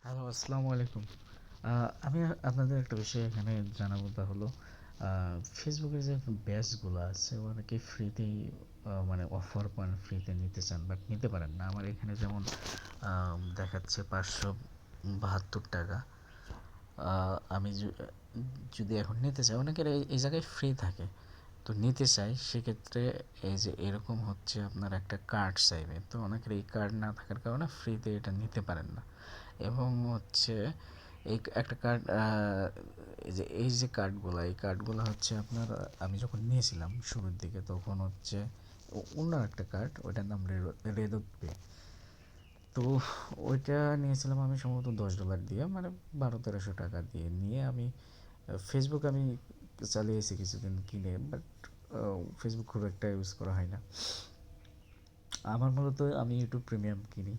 Hello, আসসালামু আলাইকুম। আমি আপনাদের একটা বিষয় এখানে জানাবো, তা হলো ফেসবুকের যে ব্যাচগুলো আছে অনেকে ফ্রিতেই মানে অফার পান, ফ্রিতে নিতে চান বাট নিতে পারেন না। আমার এখানে যেমন দেখাচ্ছে 572 টাকা। আমি যদি এখন নিতে চাই, অনেকের এই জায়গায় ফ্রি থাকে, তো নিতে চাই, সেক্ষেত্রে এই যে এরকম হচ্ছে আপনার একটা কার্ড চাইবে, তো অনেকের এই কার্ড না থাকার কারণে ফ্রিতে এটা নিতে পারেন না। এবং হচ্ছে এই একটা কার্ড, এই যে কার্ডগুলো, এই কার্ডগুলো হচ্ছে আপনার, আমি যখন নিয়েছিলাম শুরুর দিকে তখন হচ্ছে অন্য একটা কার্ড, ওইটার নাম রেদত পে। তো ওইটা নিয়েছিলাম আমি সম্ভবত $10 দিয়ে, মানে 1200-1300 টাকা দিয়ে নিয়ে আমি ফেসবুক আমি চালিয়েছি কিছুদিন কিনে, বাট ফেসবুক খুব একটা ইউজ করা হয় না আমার। মূলত আমি ইউটিউব প্রিমিয়াম কিনি।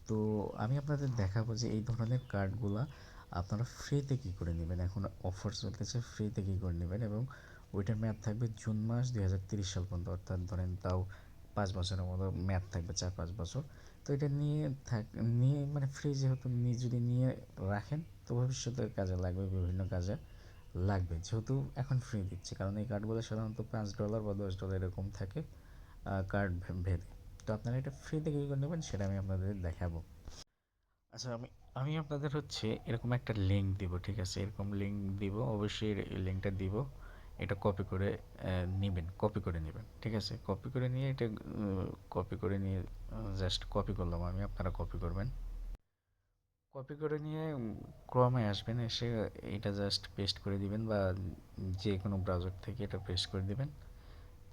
তো আমি আপনাদের দেখাবো যে এই ধরনের কার্ডগুলা আপনারা ফ্রিতে কী করে নেবেন। এখন অফার চলতেছে, ফ্রিতে কী করে নেবেন, এবং ওইটার মেয়াদ থাকবে জুন মাস 2030 সাল পর্যন্ত, অর্থাৎ ধরেন তাও 5 বছরের মতো মেয়াদ থাকবে, 4-5 বছর। তো এটা নিয়ে মানে ফ্রি যেহেতু, যদি নিয়ে রাখেন তো ভবিষ্যতে কাজে লাগবে, বিভিন্ন কাজে লাগবে, যেহেতু এখন ফ্রি দিচ্ছে। কারণ এই কার্ডগুলো সাধারণত $5 বা $10 এরকম থাকে কার্ড ভেদে। তো আপনারা এটা ফ্রিতে কী করে নেবেন সেটা আমি আপনাদের দেখাবো। আচ্ছা, আমি আপনাদের হচ্ছে এরকম একটা লিঙ্ক দিব, ঠিক আছে? এরকম লিঙ্ক দিব, অবশ্যই এই লিঙ্কটা দিব। এটা কপি করে নেবেন, কপি করে নেবেন, ঠিক আছে? কপি করে নিয়ে এটা কপি করে নিয়ে জাস্ট কপি করলাম আমি, আপনারা কপি করবেন। কপি করে নিয়ে ক্রমে আসবেন, এসে এটা জাস্ট পেস্ট করে দিবেন, বা যে কোনো ব্রাউজার থেকে এটা পেস্ট করে দিবেন।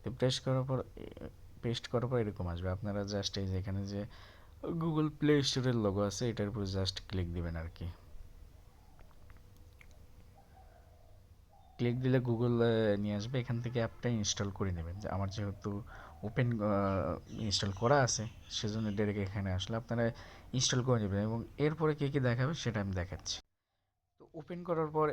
তো পেস্ট করার পর এরকম আসবে। আপনারা জাস্ট এই যে এখানে যে গুগল প্লে স্টোরের লোগো আছে, এটার উপর জাস্ট ক্লিক দিবেন আর কি। ক্লিক দিলে গুগল নিয়ে আসবে, এখান থেকে অ্যাপটা ইনস্টল করে নেবেন। যে আমার যেহেতু ওপেন ইনস্টল করা আছে, সেজন্য ডাইরেক্ট এখানে আসলে আপনারা ইনস্টল করে নেবেন, এবং এরপরে কী কী দেখাবে সেটা আমি দেখাচ্ছি। তো ওপেন করার পর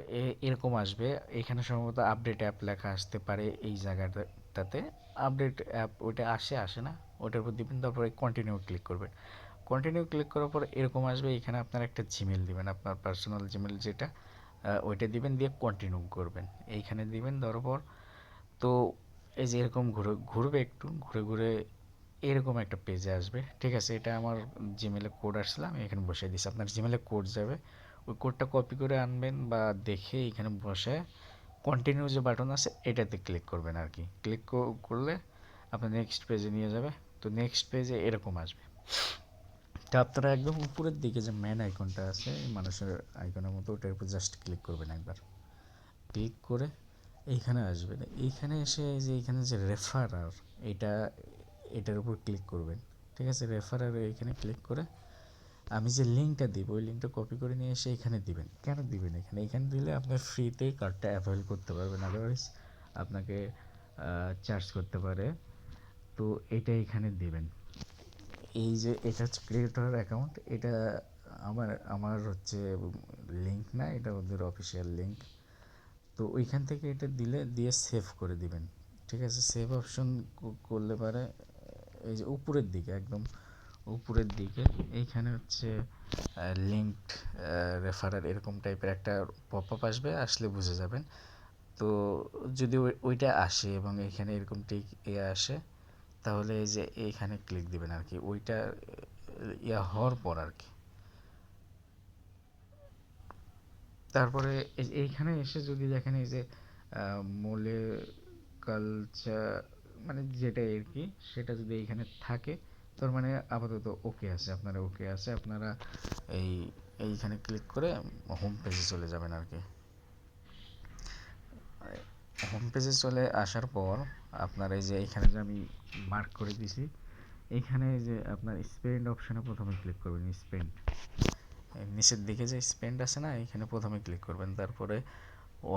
এরকম আসবে। এখানে সম্ভবত আপডেট অ্যাপ লেখা আসতে পারে এই জায়গাটাতে। আপডেট অ্যাপ ওইটা আসে না, ওটার উপর দিবেন, তারপরে কন্টিনিউ ক্লিক করবেন। কন্টিনিউ ক্লিক করার পর এরকম আসবে, এখানে আপনার একটা জিমেল দিবেন, আপনার পার্সোনাল জিমেল যেটা, ওইটা দিবেন, দিয়ে কন্টিনিউ করবেন, এইখানে দিবেন। দেওয়ার পর তো এই যে এরকম ঘুরবে, একটু ঘুরে ঘুরে এরকম একটা পেজে আসবে, ঠিক আছে? এটা আমার জিমেলে কোড আসলে আমি এখানে বসিয়ে দিচ্ছি, আপনার জিমেলে কোড যাবে, ওই কোডটা কপি করে আনবেন, বা দেখে এখানে বসে কন্টিনিউ যে বাটন আছে এটাতে ক্লিক করবেন আর কি। ক্লিক করলে আপনার নেক্সট পেজে নিয়ে যাবে। তো নেক্সট পেজে এরকম আসবে। তো আপনারা একদম উপরের দিকে যে ম্যান আইকনটা আছে, মানুষের আইকনের মতো, ওটার উপর জাস্ট ক্লিক করবেন একবার। ক্লিক করে এইখানে আসবেন, এইখানে এসে এই যে এইখানে যে রেফারার, এটা এটার উপর ক্লিক করবেন, ঠিক আছে? রেফারার এইখানে ক্লিক করে আমি যে লিঙ্কটা দিব, ওই লিঙ্কটা কপি করে নিয়ে এসে এখানে দিবেন। কেন দিবেন এখানে? এখানে দিলে আপনার ফ্রিতেই কার্ডটা অ্যাভেল করতে পারবেন, আদারওয়াইজ আপনাকে চার্জ করতে পারে। তো এটা এখানে দিবেন। এই যে এটা হচ্ছে ক্রিয়েটর অ্যাকাউন্ট, এটা আমার হচ্ছে লিঙ্ক না, এটা ওদের অফিসিয়াল লিঙ্ক। তো ওইখান থেকে এটা দিয়ে সেভ করে দিবেন, ঠিক আছে? সেভ অপশন করলে পারে এই যে উপরের দিকে, একদম উপরের দিকে এইখানে হচ্ছে লিঙ্কড রেফারার এরকম টাইপের একটা পপ আপ আসবে, আসলে বুঝে যাবেন। তো যদি ওইটা আসে এবং এখানে এরকম টিক আসে, তাহলে এই যে এইখানে ক্লিক দিবেন আর কি, ওইটা হওয়ার পর আর কি। তারপরে এইখানে এসে যদি দেখেন এই যে মোলে কালচার, মানে যেটা আর কি, সেটা যদি এইখানে থাকে, তার মানে আপাতত ওকে আছে, আপনারা ওকে আছে, আপনারা এই এইখানে ক্লিক করে হোম পেজে চলে যাবেন আর কি। হোম পেজে চলে আসার পর আপনার এই যে এইখানে যে আমি মার্ক করে দিছি, এইখানে যে আপনার স্পেন্ড অপশানে প্রথমে ক্লিক করবেন। স্পেন্ড, নিচের দিকে যে স্পেন্ড আছে না, এখানে প্রথমে ক্লিক করবেন। তারপরে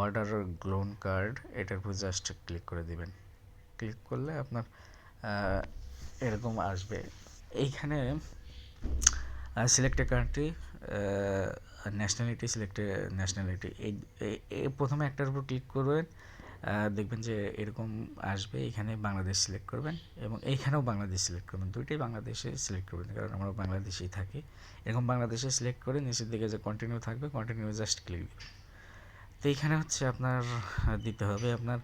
অর্ডার গ্লোন কার্ড, এটার উপর জাস্ট ক্লিক করে দিবেন। ক্লিক করলে আপনার এরকম আসবে। এইখানে select a country, nationality, select nationality, এই প্রথমে একটার উপর ক্লিক করবেন, দেখবেন যে এরকম আসবে, এখানে বাংলাদেশ সিলেক্ট করবেন এবং এইখানেও বাংলাদেশ সিলেক্ট করবেন, দুইটাই বাংলাদেশে সিলেক্ট করবেন কারণ আমরা বাংলাদেশেই থাকি। এরকম বাংলাদেশে সিলেক্ট করে নিচের দিকে যে কন্টিনিউ থাকবে, কন্টিনিউ জাস্ট ক্লিক দিবেন। তো এইখানে হচ্ছে আপনার দিতে হবে আপনার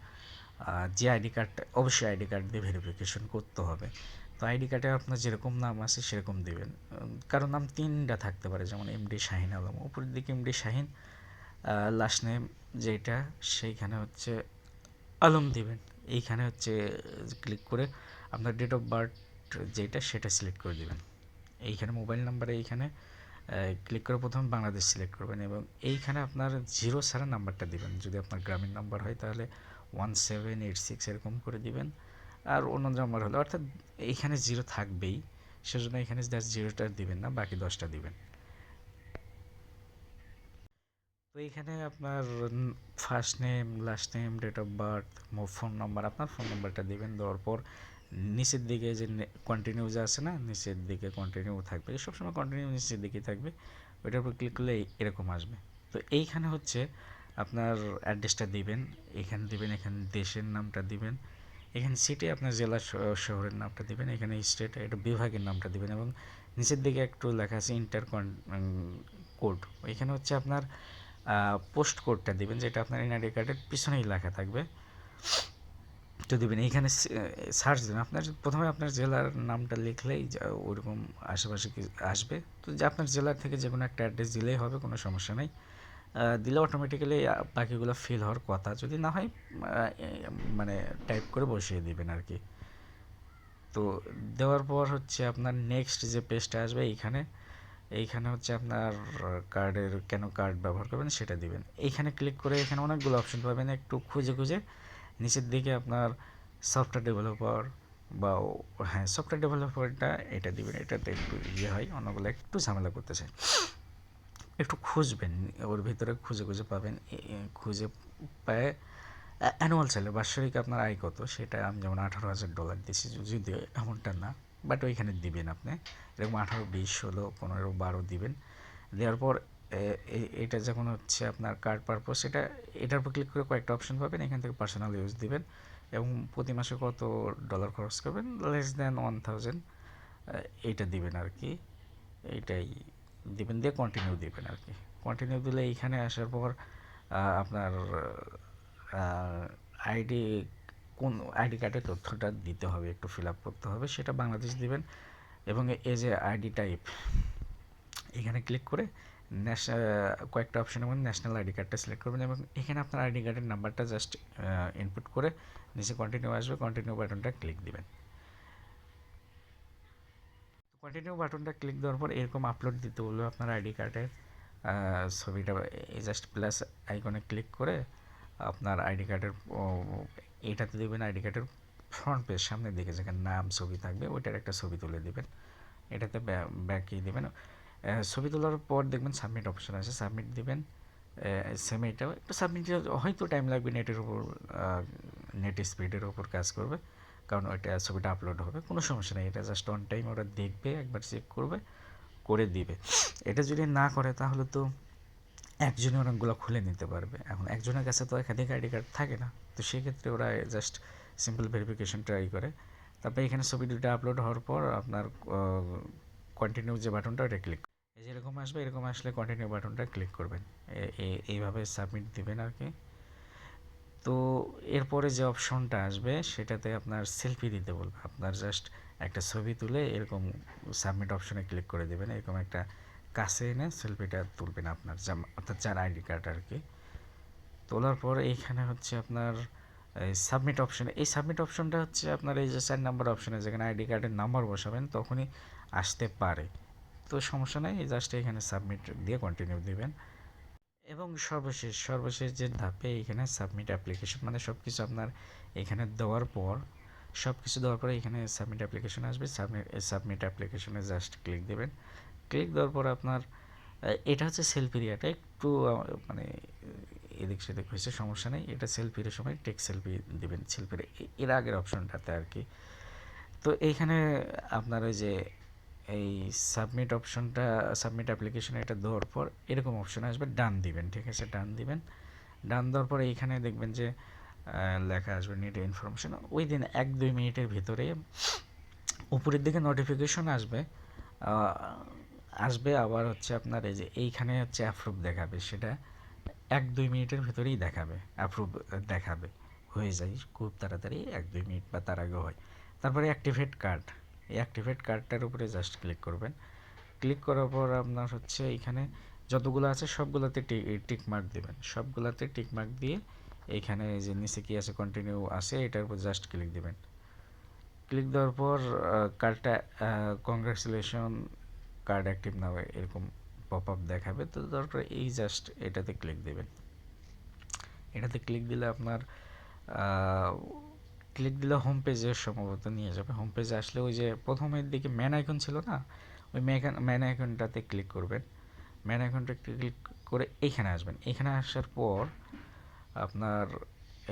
যে আইডি কার্ড, অবশ্যই আইডি কার্ড দিয়ে ভেরিফিকেশন করতে হবে। তো আইডি কার্ডে আপনার যেরকম নাম আছে সেরকম দেবেন, কারণ নাম তিনটা থাকতে পারে, যেমন এমডি শাহিন আলম, উপরের দিকে এমডি শাহিন, লাস্ট নেম যেটা সেইখানে হচ্ছে আলম দিবেন। এইখানে হচ্ছে ক্লিক করে আপনার ডেট অফ বার্থ যেটা সেটা সিলেক্ট করে দিবেন। এইখানে মোবাইল নাম্বারে এইখানে ক্লিক করে প্রথমে বাংলাদেশ সিলেক্ট করবেন এবং এইখানে আপনার জিরো ছাড়া নাম্বারটা দিবেন। যদি আপনার গ্রামীণ নাম্বার হয় তাহলে 1786 এরকম করে দিবেন, আর অন্য নাম্বার হলে অর্থাৎ এইখানে জিরো থাকবেই, সেজন্য এখানে জাস্ট জিরোটা দিবেন না, বাকি 10টা দিবেন। তো এইখানে আপনার first name, last name, date of birth, phone number, আপনার ফোন নাম্বারটা দিবেন। দেওয়ার পর নিচের দিকে যে কন্টিনিউ যে আছে না, নিচের দিকে কন্টিনিউ থাকবে, সবসময় কন্টিনিউ নিচের দিকেই থাকবে, ওইটার উপর ক্লিক করলে এরকম আসবে। তো এইখানে হচ্ছে আপনার অ্যাড্রেসটা দিবেন, এখানে দিবেন, এখানে দেশের নামটা দিবেন, এখানে সিটি আপনার জেলা শহরের নামটা দিবেন, এখানে স্টেট এটা বিভাগের নামটা দিবেন এবং নিচের দিকে একটু লেখা আছে ইন্টার কোড, এখানে হচ্ছে আপনার পোস্ট কোডটা দিবেন, যেটা আপনার এনআইডি কার্ডের পিছনেই লেখা থাকবে, তো দেবেন। এইখানে সার্চ দেবেন, আপনার প্রথমে আপনার জেলার নামটা লিখলেই ওরকম আশেপাশে আসবে। তো যে আপনার জেলার থেকে যে কোনো একটা অ্যাড্রেস দিলেই হবে, কোনো সমস্যা নেই, দিলে অটোমেটিক্যালি বাকিগুলো ফিল হওয়ার কথা, যদি না হয় মানে টাইপ করে বসিয়ে দিবেন আর কি। তো দেওয়ার পর হচ্ছে আপনার নেক্সট যে পেজটা আসবে এইখানে, এইখানে হচ্ছে আপনার কার্ডের কেন কার্ড ব্যবহার করবেন সেটা দিবেন। এইখানে ক্লিক করে এখানে অনেকগুলো অপশন পাবেন, একটু খুঁজে খুঁজে নিচের দিকে আপনার সফটওয়্যার ডেভেলপার বা হ্যাঁ সফটওয়্যার ডেভেলপারটা এটা দিবেন, এটাতে একটু ইয়ে হয়, অন্যগুলো একটু ঝামেলা করতেছে, একটু খুঁজবেন ওর ভিতরে, খুঁজে খুঁজে পাবেন। খুঁজে পায় অ্যানুয়াল স্যালারি বাৎসরিক আপনার আয় কত, সেটা আমি যেমন $18,000 দিচ্ছি, যদিও এমনটা না, বাট ওইখানে দিবেন আপনি এরকম 18, 20, 16, 15, 12 দিবেন। দেওয়ার পর এটা যখন হচ্ছে আপনার কার্ড পারপোজ, এটার উপর ক্লিক করে কয়েকটা অপশন পাবেন, এখান থেকে পার্সোনাল ইউজ দিবেন এবং প্রতি মাসে কত ডলার খরচ করবেন, <<1,000 এইটা দিবেন আর কি, এইটাই দিবেন, দিয়ে কন্টিনিউ দিবেন আর কি। কন্টিনিউ দিলে এইখানে আসার পর আপনার আইডি, কোন আইডি কার্ডের তথ্যটা দিতে হবে, একটু ফিল আপ করতে হবে, সেটা বাংলাদেশ দিবেন এবং এই যে আইডি টাইপ এখানে ক্লিক করে কয়েকটা অপশনের মধ্যে ন্যাশনাল আইডি কার্ডটা সিলেক্ট করবেন এবং এখানে আপনার আইডি কার্ডের নাম্বারটা জাস্ট ইনপুট করে নিচে কন্টিনিউ আসবে, কন্টিনিউ বাটনটা ক্লিক দিবেন। কন্টিনিউ বাটনটা ক্লিক দেওয়ার পর এরকম আপলোড দিতে বলবে আপনার আইডি কার্ডের ছবিটা, জাস্ট প্লাস আইকনে ক্লিক করে আপনার আইডি কার্ডের এইটাতে দেবেন, আইডি কার্ডের ফ্রন্ট পেজ সামনের দিকে যেখানে নাম ছবি থাকবে ওইটার একটা ছবি তুলে দেবেন, এটাতে ব্যাকই দেবেন। ছবি তোলার পর দেখবেন সাবমিট অপশন আছে, সাবমিট দিবেন। সেম এটাও একটু সাবমিট হয়তো টাইম লাগবে, নেটের উপর নেট স্পিডের উপর কাজ করবে, কারণ ওইটা ছবিটা আপলোড হবে, কোনো সমস্যা নেই, এটা জাস্ট অন টাইম ওরা দেখবে, একবার চেক করবে, করে দিবে। এটা যদি না করে তাহলে তো একজনই অনেকগুলো খুলে নিতে পারবে, এখন একজনের কাছে তো একাধিক আইডি কার্ড থাকে না, তো সেক্ষেত্রে ওরা জাস্ট সিম্পল ভেরিফিকেশন ট্রাই করে। তারপরে এখানে ছবি দুটো আপলোড হওয়ার পর আপনার কন্টিনিউ যে বাটনটা ওটা ক্লিক, এই যেরকম আসবে, এরকম আসলে কন্টিনিউ বাটনটা ক্লিক করবেন, এইভাবে সাবমিট দিবেন আর কি। তো এরপরে যে অপশনটা আসবে সেটাতে আপনার সেলফি দিতে বলবে, আপনার জাস্ট একটা ছবি তুলে এরকম সাবমিট অপশনে ক্লিক করে দেবেন, এরকম একটা কাছে এনে সেলফিটা তুলবেন আপনার, অর্থাৎ যার আইডি কার্ড আর কি। তোলার পর এইখানে হচ্ছে আপনার সাবমিট অপশন, এই সাবমিট অপশনটা হচ্ছে আপনার এই যে 4 নাম্বার অপশনে যেখানে আইডি কার্ডের নাম্বার বসাবেন তখনই আসতে পারে, তো সমস্যা নেই, জাস্ট এখানে সাবমিট দিয়ে কন্টিনিউ দিবেন। এবং সর্বশেষ যে ধাপে এখানে সাবমিট অ্যাপ্লিকেশন, মানে সব কিছু আপনার এখানে দেওয়ার পর, সব কিছু দেওয়ার পরে এখানে সাবমিট অ্যাপ্লিকেশন আসবে, সাবমিট অ্যাপ্লিকেশনে জাস্ট ক্লিক দেবেন। ক্লিক দেওয়ার পর আপনার এটা হচ্ছে সেলফি এরিয়াটা একটু মানে এদিক সেদিক হয়েছে, সমস্যা নেই, এটা সেলফির সময় টেক সেলফি দিবেন, সেলফির এর আগের অপশনটাতে আর কি। তো এইখানে আপনার ওই যে এই সাবমিট অপশনটা, সাবমিট অ্যাপ্লিকেশন এটা দেওয়ার পর এরকম অপশন আসবে, ডান দিবেন, ঠিক আছে, ডান দিবেন। ডান দেওয়ার পরে এইখানে দেখবেন যে লেখা আসবে নিড ইনফরমেশন, ওই দিন 1-2 মিনিটের ভিতরে উপরের দিকে নোটিফিকেশন আসবে। আসবে আবার হচ্ছে আপনার এই যে এইখানে হচ্ছে অ্যাপ্রুভ দেখাবে, সেটা 1-2 মিনিটের ভিতরেই দেখাবে, অ্যাপ্রুভ দেখাবে, হয়ে যায় খুব তাড়াতাড়ি, 1-2 মিনিট বা তার আগেও হয়। তারপরে অ্যাক্টিভেট কার্ড, এই অ্যাক্টিভেট কার্ডটার উপরে জাস্ট ক্লিক করবেন। ক্লিক করার পর আপনার হচ্ছে এইখানে যতগুলো আছে সবগুলোতে টিক মার্ক দেবেন, সবগুলোতে টিক মার্ক দিয়ে এইখানে যে নিচে কি আছে কন্টিনিউ আছে এটার উপর জাস্ট ক্লিক দেবেন। ক্লিক দেওয়ার পর কার্ডটা কংগ্রাচুলেশন কার্ড অ্যাক্টিভ না হয় এরকম পপ আপ দেখাবে। তো তারপরে এই জাস্ট এটাতে ক্লিক দেবেন। এটাতে ক্লিক দিলে আপনার ক্লিক দিলে হোম পেজে সম্ভবত নিয়ে যাবে। হোম পেজে আসলে ওই যে প্রথমের দিকে ম্যান আইকন ছিল না, ওই ম্যান আইকনটাতে ক্লিক করবেন। ম্যান আইকনটা ক্লিক করে এইখানে আসবেন। এখানে আসার পর আপনার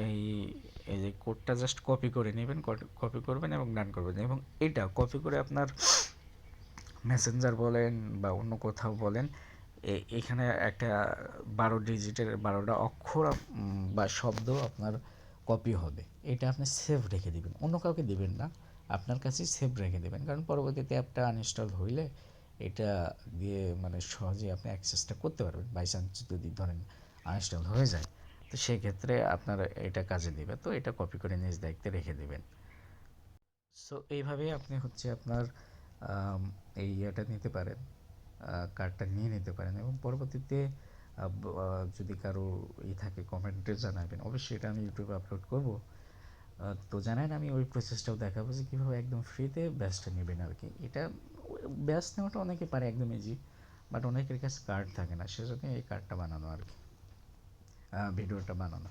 এই এই যে কোডটা জাস্ট কপি করে নেবেন, কপি করবেন এবং ডান করবেন, এবং এটা কপি করে আপনার মেসেঞ্জার বলেন বা অন্য কোথাও বলেন, এখানে একটা 12 ডিজিটের 12টা অক্ষর বা শব্দ আপনার কপি হবে। এটা আপনি সেভ রেখে দিবেন, অন্য কাউকে দিবেন না, আপনার কাছেই সেভ রেখে দেবেন, কারণ পরবর্তীতে অ্যাপটা আনইনস্টল হইলে এটা দিয়ে মানে সহজেই আপনি অ্যাক্সেসটা করতে পারবেন। বাই চান্স যদি ধরেন আনইনস্টল হয়ে যায়, তো সেক্ষেত্রে আপনার এটা কাজে দিবে। তো এটা কপি করে নিজ দায়িত্বে রেখে দেবেন। সো এইভাবেই আপনি হচ্ছে আপনার এই ইয়েটা নিতে পারেন, কার্ডটা নিয়ে নিতে পারেন, এবং পরবর্তীতে যদি কারো থাকে কমেন্টে জানাবেন, অবশ্যই এটা আমি ইউটিউবে আপলোড করব। তো জানেন আমি ওই প্রসেসটাও দেখাবো যে কীভাবে একদম ফ্রিতে ব্যাচটা নেবেন আর কি। এটা ব্যাচ নেওয়াটা অনেকে পারে একদম ইজি, বাট অনেকের কাছে কার্ড থাকে না, সেজন্য এই কার্ডটা বানানো আর কি, ভিডিওটা বানানো।